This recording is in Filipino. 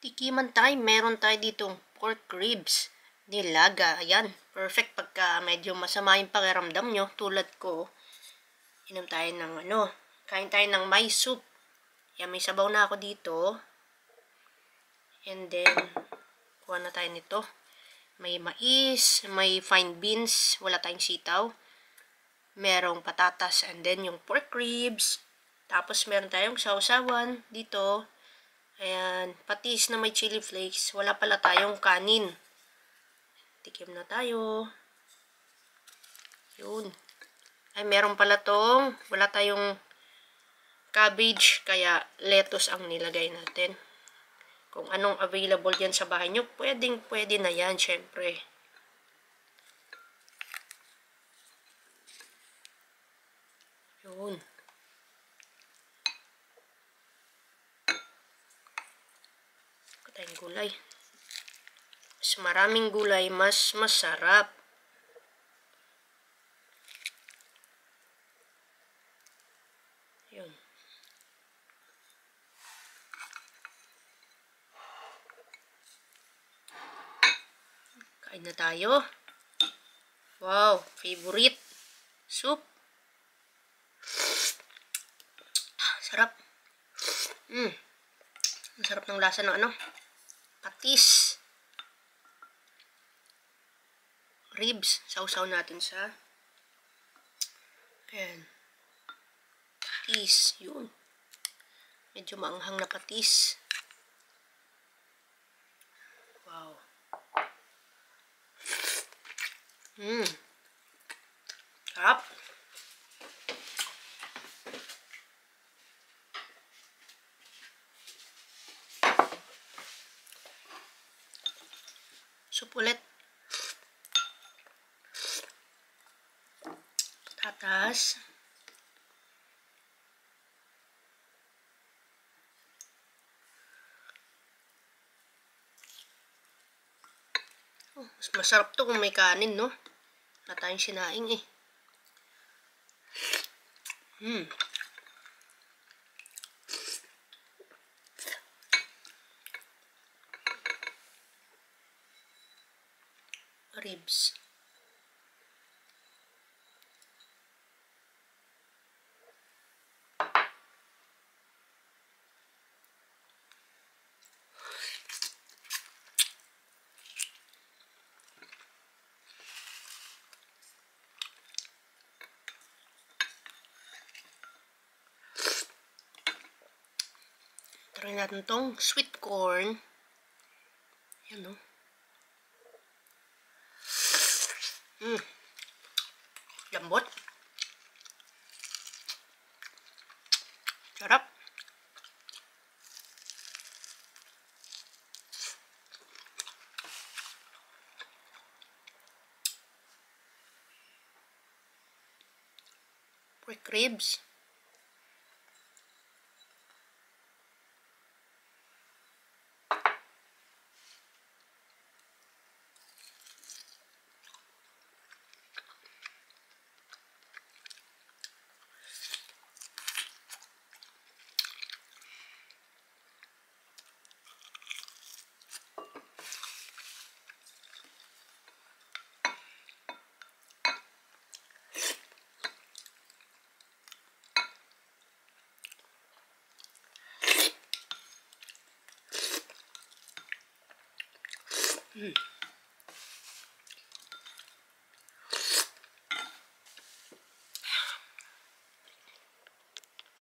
Tikiman tayo, meron tayo ditong pork ribs, nilaga. Ayan, perfect pagka medyo masama yung pakiramdam nyo, tulad ko. Inom tayo ng kain tayo ng may soup. Ayan, may sabaw na ako dito. And then, kuha na tayo nito. May mais, may fine beans, wala tayong sitaw. Merong patatas, and then yung pork ribs. Tapos meron tayong sausawan dito. Ayan, patis na may chili flakes. Wala pala tayong kanin. Tikim na tayo. Yun. Ay, meron pala tong, wala tayong cabbage, kaya lettuce ang nilagay natin. Kung anong available yan sa bahay nyo, pwede na yan, syempre. Yun. Tayong gulay. Mas maraming gulay, mas masarap. Yun. Kain na tayo. Wow, favorite soup. Sarap. Ang sarap ng lasa ng patis. Ribs. Sausaw natin sa ayan. Patis. Yun. Medyo maanghang na patis. Wow. Sarap. Soup ulit. Patatas. Oh, mas masarap to kung may kanin, no? Wala tayong sinaing eh. Ribs. Try natin tong sweet corn. Yan, no? Lambot. Sarap. Pork ribs.